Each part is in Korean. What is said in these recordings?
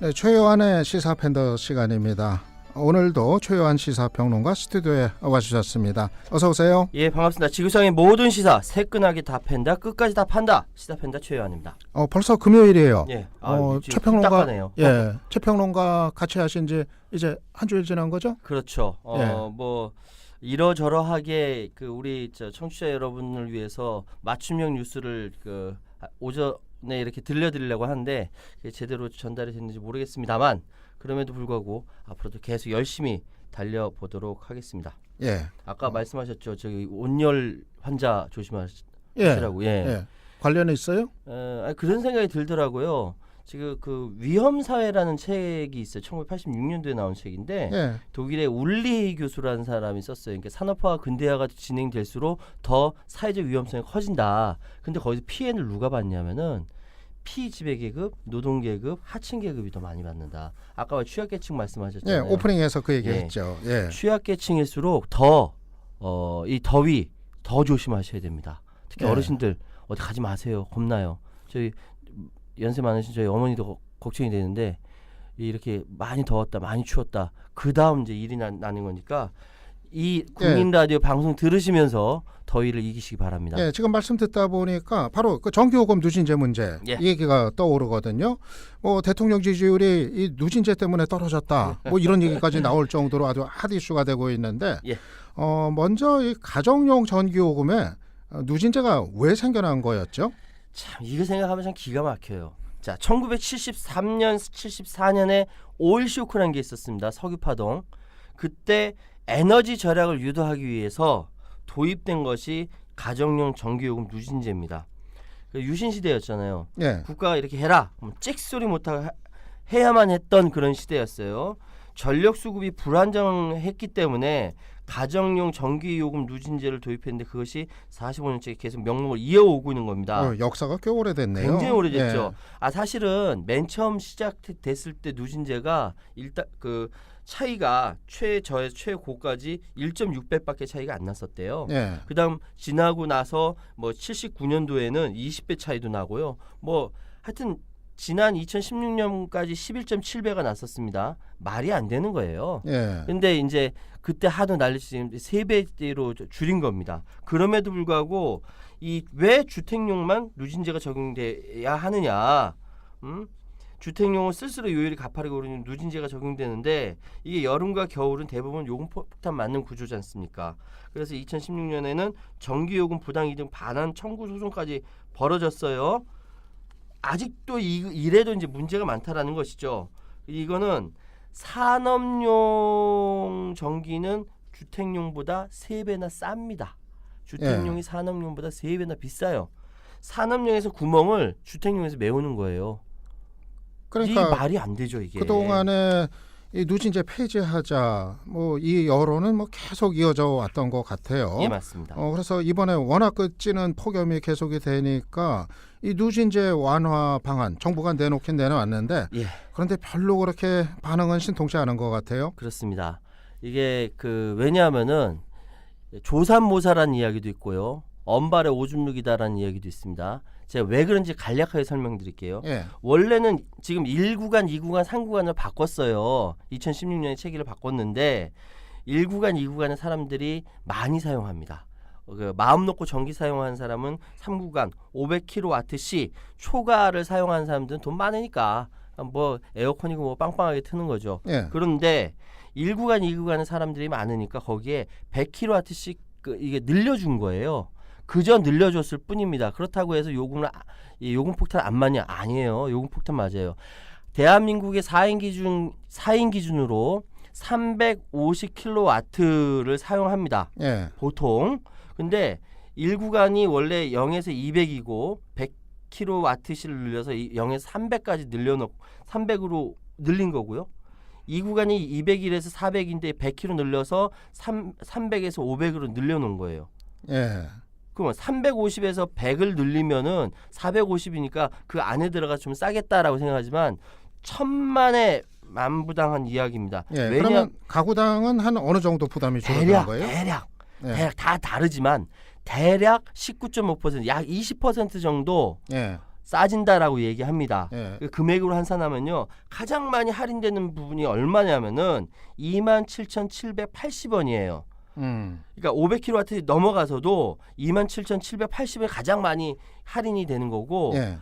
네, 최요한의 시사팬더 시간입니다. 오늘도 최요한 시사평론가 스튜디오에 와주셨습니다. 어서 오세요. 예, 반갑습니다. 지구상의 모든 시사 새끈하게 다 팬다, 끝까지 다 판다. 시사팬더 최요한입니다. 벌써 금요일이에요. 예, 최평론가 최평론가 같이 하신지 이제 한 주일 지난 거죠? 그렇죠. 뭐 이러저러하게 우리 청취자 여러분을 위해서 맞춤형 뉴스를 오전에 이렇게 들려드리려고 하는데 제대로 전달이 됐는지 모르겠습니다만 그럼에도 불구하고 앞으로도 계속 열심히 달려보도록 하겠습니다. 예. 아까 말씀하셨죠. 저기 온열 환자 조심하시라고. 예. 관련이 있어요? 그런 생각이 들더라고요. 지금 위험 사회라는 책이 있어요. 1986년도에 나온 책인데 독일의 울리 교수라는 사람이 썼어요. 그러니까 산업화와 근대화가 진행될수록 더 사회적 위험성이 커진다. 근데 거기서 피해를 누가 받냐면은 피지배계급, 노동계급, 하층계급이 더 많이 받는다. 아까 취약계층 말씀하셨잖아요. 예, 오프닝에서 그 얘기했죠. 예. 취약계층일수록 이 더위 더 조심하셔야 됩니다. 특히 어르신들 어디 가지 마세요. 겁나요. 저희 연세 많으신 저희 어머니도 걱정이 되는데 이렇게 많이 더웠다, 많이 추웠다. 그 다음 이제 일이 나는 거니까 이 국민 라디오 방송 들으시면서 더위를 이기시기 바랍니다. 예, 지금 말씀 듣다 보니까 바로 그 전기요금 누진제 문제 이 얘기가 떠오르거든요. 대통령 지지율이 이 누진제 때문에 떨어졌다. 이런 얘기까지 나올 정도로 아주 핫 이슈가 되고 있는데 먼저 이 가정용 전기요금에 누진제가 왜 생겨난 거였죠? 참 이거 생각하면 참 기가 막혀요. 자, 1973년, 74년에 오일 쇼크라는 게 있었습니다. 석유파동. 그때 에너지 절약을 유도하기 위해서 도입된 것이 가정용 전기요금 누진제입니다. 유신 시대였잖아요. 국가가 이렇게 해라, 찍소리 못하고 해야만 했던 그런 시대였어요. 전력 수급이 불안정했기 때문에 가정용 전기요금 누진제를 도입했는데 그것이 45년째 계속 명목을 이어오고 있는 겁니다. 역사가 꽤 오래됐네요. 굉장히 오래됐죠. 사실은 맨 처음 시작됐을 때 누진제가 일단 차이가 최저에서 최고까지 1.6배밖에 차이가 안 났었대요. 그다음 지나고 나서 79년도에는 20배 차이도 나고요. 하여튼 지난 2016년까지 11.7배가 났었습니다. 말이 안 되는 거예요. 근데 이제 그때 하도 난리치지 3배로 줄인 겁니다. 그럼에도 불구하고 왜 주택용만 누진제가 적용돼야 하느냐? 주택용은 쓸수록 요율이 가파르게 오르는 누진제가 적용되는데 이게 여름과 겨울은 대부분 요금폭탄 맞는 구조지 않습니까? 그래서 2016년에는 전기요금 부당이득 반환 청구 소송까지 벌어졌어요. 아직도 이래도 이제 문제가 많다라는 것이죠. 이거는 산업용 전기는 주택용보다 3배나 쌉니다. 주택용이 산업용보다 3배나 비싸요. 산업용에서 구멍을 주택용에서 메우는 거예요. 그러니까 이 말이 안 되죠, 이게. 그동안에 이 누진제 폐지하자 이 여론은 계속 이어져 왔던 것 같아요. 예, 맞습니다. 그래서 이번에 워낙 찌는 폭염이 계속이 되니까 이 누진제 완화 방안 정부가 내놓긴 내놓았는데 그런데 별로 그렇게 반응은 신통치 않은 것 같아요. 그렇습니다. 이게 왜냐하면은 조삼모사라는 이야기도 있고요. 언발의 오줌누기다라는 이야기도 있습니다. 제가 왜 그런지 간략하게 설명드릴게요. 원래는 지금 1구간, 2구간, 3구간을 바꿨어요. 2016년에 체계를 바꿨는데 1구간, 2구간의 사람들이 많이 사용합니다. 마음 놓고 전기 사용하는 사람은 3구간 500kWc 초과를 사용하는 사람들은 돈 많으니까 에어컨이고 빵빵하게 트는 거죠. 그런데 1구간, 2구간의 사람들이 많으니까 거기에 100kWc씩 이게 늘려준 거예요. 그저 늘려줬을 뿐입니다. 그렇다고 해서 요금 폭탄 안 맞냐? 아니에요. 요금 폭탄 맞아요. 대한민국의 4인 기준으로 350kW를 사용합니다. 보통. 근데 1구간이 원래 0에서 200이고 100kWc를 늘려서 0에서 300까지 늘려놓고 300으로 늘린 거고요. 2구간이 201에서 400인데 100kW 늘려서 300에서 500으로 늘려놓은 거예요. 그럼 350에서 100을 늘리면은 450이니까 그 안에 들어가 좀 싸겠다라고 생각하지만 천만의 만부당한 이야기입니다. 그러면 가구당은 한 어느 정도 부담이 줄어드는 거예요? 대략 다 다르지만 대략 19.5%, 약 20% 정도 싸진다라고 얘기합니다. 예. 그 금액으로 환산하면요. 가장 많이 할인되는 부분이 얼마냐면은 27,780원이에요. 그러니까 500kW 넘어가서도 27,780원이 가장 많이 할인이 되는 거고 예.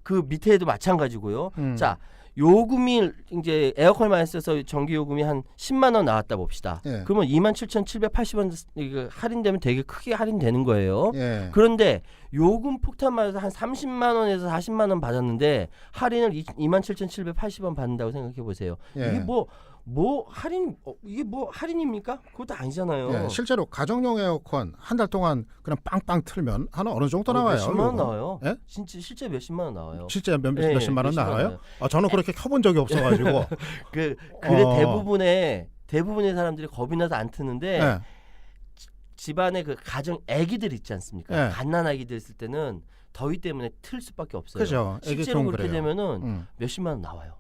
그 밑에도 마찬가지고요. 자, 요금이 이제 에어컨을 많이 써서 전기 요금이 한 10만 원 나왔다 봅시다. 예. 그러면 27,780원 이거 할인되면 되게 크게 할인되는 거예요. 예. 그런데 요금 폭탄만 해서 한 30만 원에서 40만 원 받았는데 할인을 27,780원 받는다고 생각해 보세요. 예. 이게 할인 이게 할인입니까? 그것도 아니잖아요. 예. 실제로 가정용 에어컨 한 달 동안 그냥 빵빵 틀면 한 어느 정도 나와요? 몇십만 원 나와요. 예? 진짜 실제 몇십만 원 나와요. 실제 예, 몇십만 원 몇십만 나와요? 나와요. 저는 그렇게 켜본 적이 없어가지고. 그래 대부분의 사람들이 겁이 나서 안 트는데 예. 집안에 그 가정 아기들 있지 않습니까? 예. 갓난 아기들 있을 때는 더위 때문에 틀 수밖에 없어요. 그죠. 실제로 그렇게 그래요. 되면은 몇십만 원 나와요.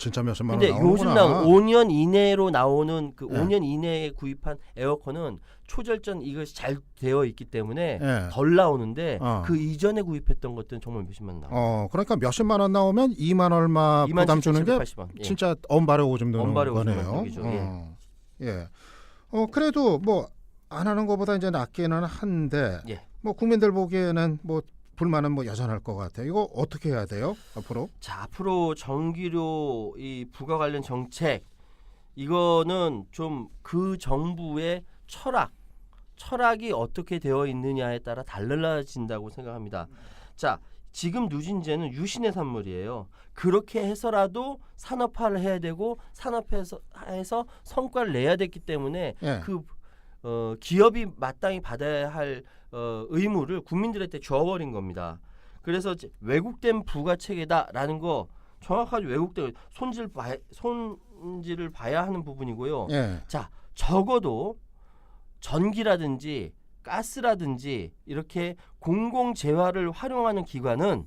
진짜 몇십만 원 근데 나오는구나. 요즘 나온 5년 이내로 나오는 그 예. 5년 이내에 구입한 에어컨은 초절전 이것이 잘 되어 있기 때문에 예. 덜 나오는데 어. 그 이전에 구입했던 것들은 정말 몇십만 원 나와요. 그러니까 몇십만 원 나오면 2만 얼마 부담 주는 게 27,780원. 예. 진짜 엄발에 오줌 드는 엄발에 오줌 거네요. 드기죠. 예. 예. 그래도 뭐 안 하는 것보다 이제 낫기는 한데 예. 뭐 국민들 보기에는 뭐 불만은 뭐 여전할 것 같아요. 이거 어떻게 해야 돼요? 앞으로? 자, 앞으로 전기료 이 부가 관련 정책 이거는 좀 그 정부의 철학이 어떻게 되어 있느냐에 따라 달라진다고 생각합니다. 자, 지금 누진제는 유신의 산물이에요. 그렇게 해서라도 산업화를 해야 되고 산업화해서 성과를 내야 됐기 때문에 예. 기업이 마땅히 받아야 할 의무를 국민들한테 줘버린 겁니다. 그래서 왜곡된 부가 체계다라는 거 정확하게 왜곡된 손질을 봐야 하는 부분이고요. 예. 자, 적어도 전기라든지 가스라든지 이렇게 공공재화를 활용하는 기관은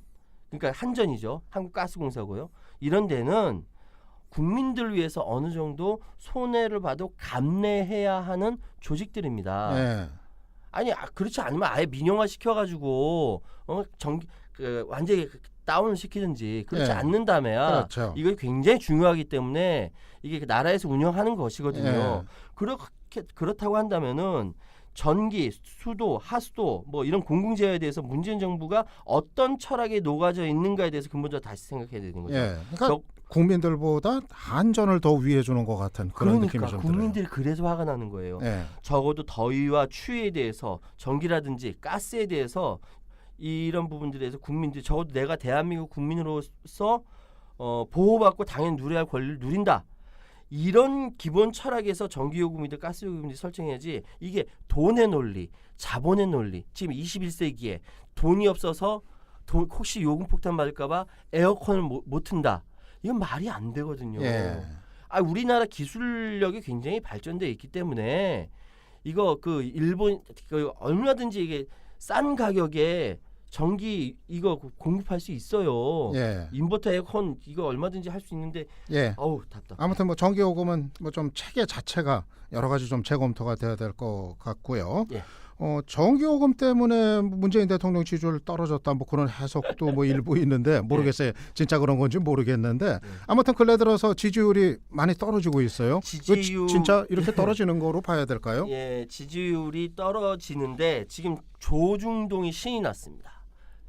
그러니까 한전이죠. 한국가스공사고요. 이런 데는 국민들 위해서 어느 정도 손해를 봐도 감내해야 하는 조직들입니다. 예. 아니 그렇지 않으면 아예 민영화 시켜가지고 완전히 다운을 시키든지 그렇지 예. 않는다면야 그렇죠. 이거 굉장히 중요하기 때문에 이게 그 나라에서 운영하는 것이거든요. 그렇다고 한다면은 전기, 수도, 하수도 뭐 이런 공공재화에 대해서 문재인 정부가 어떤 철학에 녹아져 있는가에 대해서 근본적으로 다시 생각해야 되는 거죠. 예. 그러니까 국민들보다 한전을 더 위해 주는 것 같은 그런 느낌이 좀 들어요. 국민들이 그래서 화가 나는 거예요. 예. 적어도 더위와 추위에 대해서 전기라든지 가스에 대해서 이런 부분들에 대해서 국민들이 적어도 내가 대한민국 국민으로서 보호받고 당연히 누려야 할 권리를 누린다. 이런 기본 철학에서 전기요금이든 가스요금이든 설정해야지 이게 돈의 논리, 자본의 논리 지금 21세기에 돈이 없어서 혹시 요금 폭탄 맞을까 봐 에어컨을 못 튼다. 이건 말이 안 되거든요. 예. 우리나라 기술력이 굉장히 발전되어 있기 때문에 이거 일본 얼마든지 이게 싼 가격에 전기 이거 공급할 수 있어요. 예. 인버터 에어컨 이거 얼마든지 할 수 있는데 예. 답답. 아무튼 뭐 전기요금은 뭐 좀 체계 자체가 여러 가지 좀 재검토가 돼야 될 것 같고요. 예. 전기요금 때문에 문재인 대통령 지지율 떨어졌다 뭐 그런 해석도 뭐 일부 있는데 모르겠어요. 진짜 그런 건지 모르겠는데 아무튼 근래 들어서 지지율이 많이 떨어지고 있어요. 진짜 이렇게 떨어지는 거로 봐야 될까요? 예, 지지율이 떨어지는데 지금 조중동이 신이 났습니다.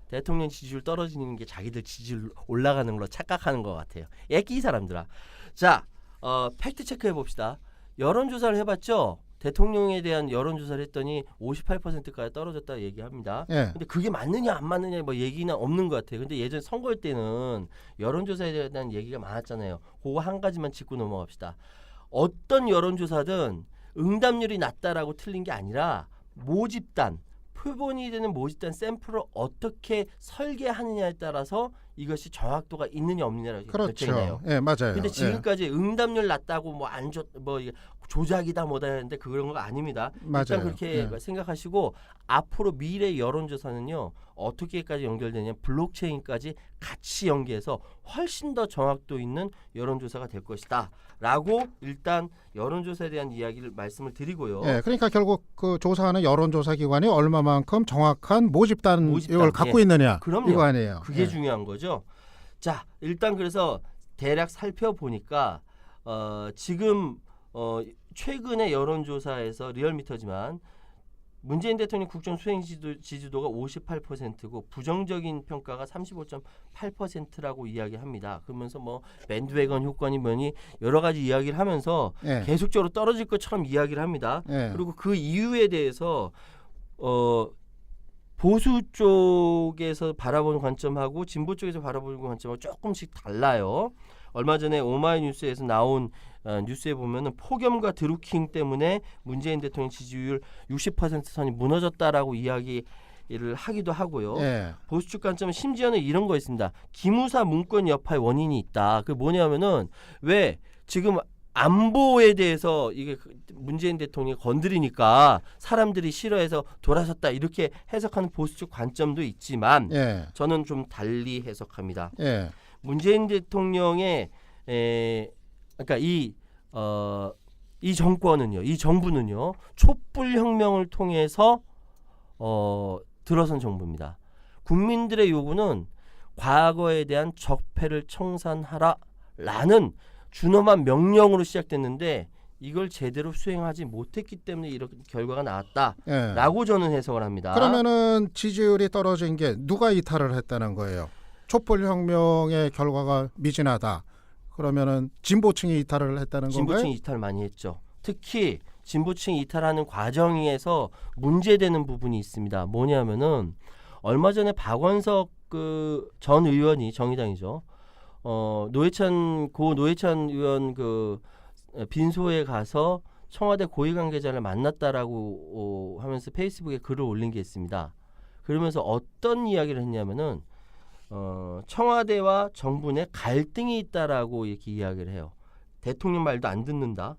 대통령 지지율 떨어지는 게 자기들 지지율 올라가는 걸로 착각하는 것 같아요. 애끼 사람들아. 자, 팩트 체크해 봅시다. 여론조사를 해봤죠. 대통령에 대한 여론조사를 했더니 58%까지 떨어졌다 얘기합니다. 예. 근데 그게 맞느냐 안 맞느냐 뭐 얘기는 없는 것 같아요. 근데 예전 선거일 때는 여론조사에 대한 얘기가 많았잖아요. 그거 한 가지만 짚고 넘어갑시다. 어떤 여론조사든 응답률이 낮다라고 틀린 게 아니라 모집단, 표본이 되는 모집단 샘플을 어떻게 설계하느냐에 따라서 이것이 정확도가 있느냐 없느냐라고 결정이 그렇죠. 나요. 예, 맞아요. 근데 지금까지 응답률 낮다고 뭐 안 좋 뭐 조작이다 뭐다 했는데 그런 거 아닙니다. 맞아요. 일단 그렇게 생각하시고 앞으로 미래 여론조사는요 어떻게까지 연결되냐 블록체인까지 같이 연계해서 훨씬 더 정확도 있는 여론조사가 될 것이다라고 일단 여론조사에 대한 이야기를 말씀을 드리고요. 예, 그러니까 결국 그 조사하는 여론조사 기관이 얼마만큼 정확한 모집단을 갖고 있느냐 그럼요. 이거 아니에요. 그게 중요한 거죠. 자, 일단 그래서 대략 살펴보니까 지금 최근의 여론조사에서 리얼미터지만 문재인 대통령 국정 수행 지지도가 58%고 부정적인 평가가 35.8%라고 이야기합니다. 그러면서 뭐 밴드웨건 효과니 뭐니 여러 가지 이야기를 하면서 계속적으로 떨어질 것처럼 이야기를 합니다. 그리고 그 이유에 대해서 보수 쪽에서 바라보는 관점하고 진보 쪽에서 바라보는 관점하고 조금씩 달라요. 얼마 전에 오마이뉴스에서 나온 뉴스에 보면은 폭염과 드루킹 때문에 문재인 대통령 지지율 60% 선이 무너졌다라고 이야기를 하기도 하고요. 보수 쪽 관점은 심지어는 이런 거 있습니다. 기무사 문건 여파의 원인이 있다. 그게 뭐냐면은 왜 지금 안보에 대해서 이게 문재인 대통령이 건드리니까 사람들이 싫어해서 돌아섰다 이렇게 해석하는 보수 쪽 관점도 있지만 저는 좀 달리 해석합니다. 문재인 대통령의 그러니까 이 정권은요, 이 정부는요, 촛불혁명을 통해서 들어선 정부입니다. 국민들의 요구는 과거에 대한 적폐를 청산하라라는 준엄한 명령으로 시작됐는데 이걸 제대로 수행하지 못했기 때문에 이런 결과가 나왔다라고 저는 해석을 합니다. 그러면은 지지율이 떨어진 게 누가 이탈을 했다는 거예요? 촛불혁명의 결과가 미진하다. 그러면은 진보층이 이탈을 했다는 건가요? 진보층이 이탈 많이 했죠. 특히 진보층이 이탈하는 과정에서 문제되는 부분이 있습니다. 뭐냐면은 얼마 전에 박원석 그 전 의원이 정의당이죠. 노회찬 의원 그 빈소에 가서 청와대 고위 관계자를 만났다라고 하면서 페이스북에 글을 올린 게 있습니다. 그러면서 어떤 이야기를 했냐면은 청와대와 정부 내 갈등이 있다라고 이렇게 이야기를 해요. 대통령 말도 안 듣는다.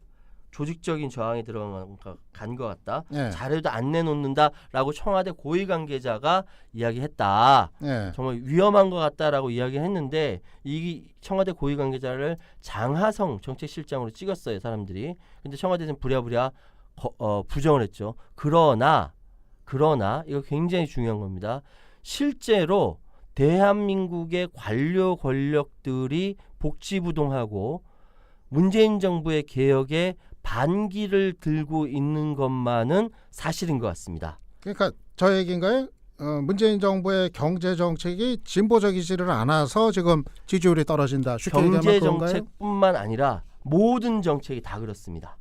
조직적인 저항에 들어간 것 같다. 자료도 안 내놓는다라고 청와대 고위 관계자가 이야기했다. 정말 위험한 것 같다라고 이야기했는데 이 청와대 고위 관계자를 장하성 정책실장으로 찍었어요, 사람들이. 근데 청와대는 부랴부랴 부정을 했죠. 그러나 이거 굉장히 중요한 겁니다. 실제로 대한민국의 관료 권력들이 복지부동하고 문재인 정부의 개혁에 반기를 들고 있는 것만은 사실인 것 같습니다. 그러니까 저 얘기인가요? 문재인 정부의 경제 정책이 진보적이지를 않아서 지금 지지율이 떨어진다. 쉽게 얘기하면 경제 그런가요? 정책뿐만 아니라 모든 정책이 다 그렇습니다.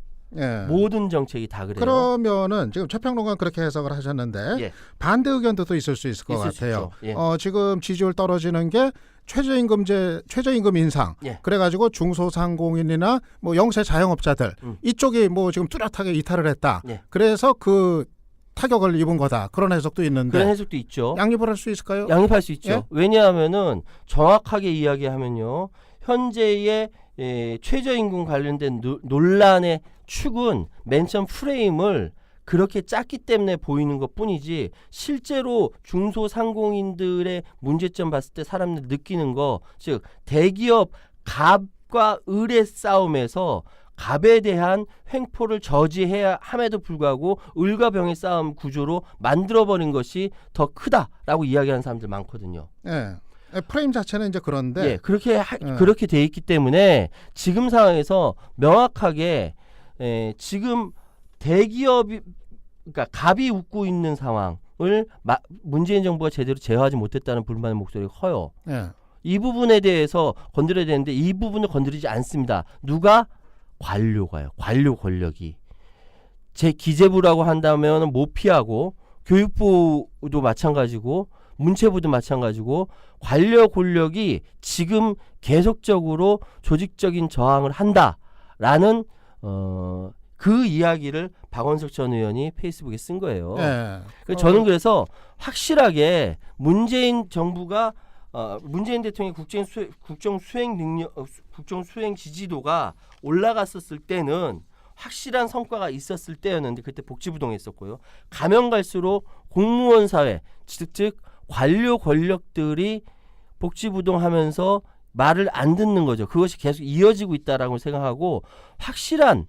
모든 정책이 다 그래요. 그러면은 지금 최평론가 그렇게 해석을 하셨는데 반대 의견도 또 있을 수 있을 것 같아요. 지금 지지율 떨어지는 게 최저임금 인상. 그래가지고 중소상공인이나 뭐 영세 자영업자들 이쪽이 뭐 지금 뚜렷하게 이탈을 했다. 그래서 그 타격을 입은 거다. 그런 해석도 있는데. 그런 해석도 있죠. 양립을 할 수 있을까요? 양립할 수 있죠. 왜냐하면은 정확하게 이야기하면요. 현재의 최저임금 관련된 논란의 축은 맨 처음 프레임을 그렇게 짰기 때문에 보이는 것뿐이지 실제로 중소상공인들의 문제점 봤을 때 사람들 느끼는 거, 즉 대기업 갑과 을의 싸움에서 갑에 대한 횡포를 저지해야 함에도 불구하고 을과 병의 싸움 구조로 만들어버린 것이 더 크다라고 이야기하는 사람들 많거든요. 프레임 자체는 이제 그런데 그렇게 돼 있기 때문에 지금 상황에서 명확하게 지금 대기업이 그러니까 갑이 웃고 있는 상황을 문재인 정부가 제대로 제어하지 못했다는 불만의 목소리가 커요. 이 부분에 대해서 건드려야 되는데 이 부분을 건드리지 않습니다. 누가? 관료가요. 관료 권력이. 제 기재부라고 한다면 못 피하고 교육부도 마찬가지고 문체부도 마찬가지고 관료 권력이 지금 계속적으로 조직적인 저항을 한다라는 그 이야기를 박원석 전 의원이 페이스북에 쓴 거예요. 저는 그래서 확실하게 문재인 정부가 문재인 대통령의 국정 수행 지지도가 올라갔었을 때는 확실한 성과가 있었을 때였는데 그때 복지부동에 있었고요. 가면 갈수록 공무원 사회 즉 관료 권력들이 복지부동하면서 말을 안 듣는 거죠. 그것이 계속 이어지고 있다라고 생각하고 확실한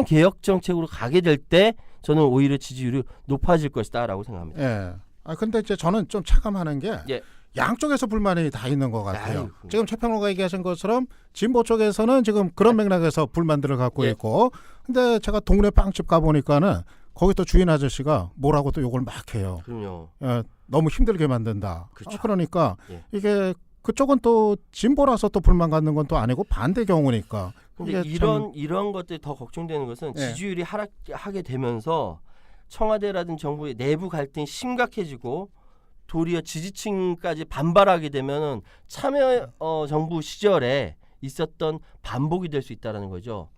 개혁 정책으로 가게 될 때 저는 오히려 지지율이 높아질 것이다라고 생각합니다. 예. 근데 이제 저는 좀 체감하는 게 예. 양쪽에서 불만이 다 있는 것 같아요. 아이고. 지금 최평로가 얘기하신 것처럼 진보 쪽에서는 지금 그런 맥락에서 불만들을 갖고 예. 있고, 근데 제가 동네 빵집 가 보니까는 거기 또 주인 아저씨가 뭐라고 또 욕을 막 해요. 그럼요. 너무 힘들게 만든다. 그렇죠. 그러니까 예. 이게 그쪽은 또 진보라서 또 불만 갖는 건 또 아니고 반대 경우니까. 근데 이런 것들이 더 걱정되는 것은 예. 지지율이 하락하게 되면서 청와대라든 정부의 내부 갈등이 심각해지고 도리어 지지층까지 반발하게 되면은 참여 정부 시절에 있었던 반복이 될 수 있다라는 거죠.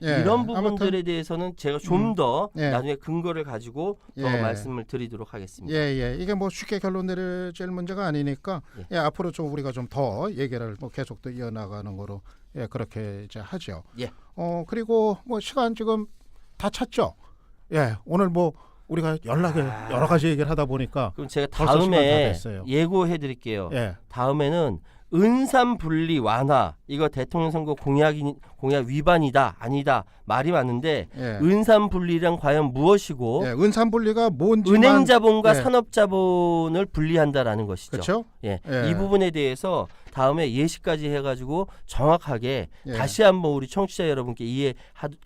예. 이런 부분들에 아무튼, 대해서는 제가 좀 더 예. 나중에 근거를 가지고 더 예. 말씀을 드리도록 하겠습니다. 예. 이게 뭐 쉽게 결론 내릴 문제가 아니니까 예. 앞으로 좀 우리가 좀 더 얘기를 뭐 계속 또 이어나가는 거로 그렇게 이제 하죠. 예. 그리고 뭐 시간 지금 다 찼죠. 예. 오늘 뭐 우리가 여러 가지 얘기를 하다 보니까 그럼 제가 벌써 시간 다 다음에 됐어요. 예고해 드릴게요. 예. 다음에는 은산 분리 완화 이거 대통령 선거 공약 위반이다 아니다 말이 많은데 예. 은산 분리란 과연 무엇이고 예. 은산 분리가 뭔지만 은행 자본과 예. 산업 자본을 분리한다라는 것이죠. 그렇죠? 예. 예. 이 부분에 대해서 다음에 예시까지 해가지고 정확하게 예. 다시 한번 우리 청취자 여러분께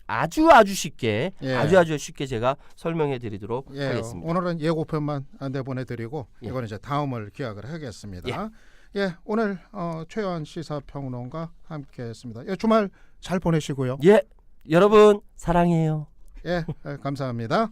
아주 쉽게 예. 아주 쉽게 제가 설명해드리도록 예. 하겠습니다. 오늘은 예고편만 내보내드리고 예. 이건 이제 다음을 기약을 하겠습니다. 예. 오늘 최요한 시사평론가 함께했습니다. 예, 주말 잘 보내시고요. 예, 여러분 사랑해요. 예, 감사합니다.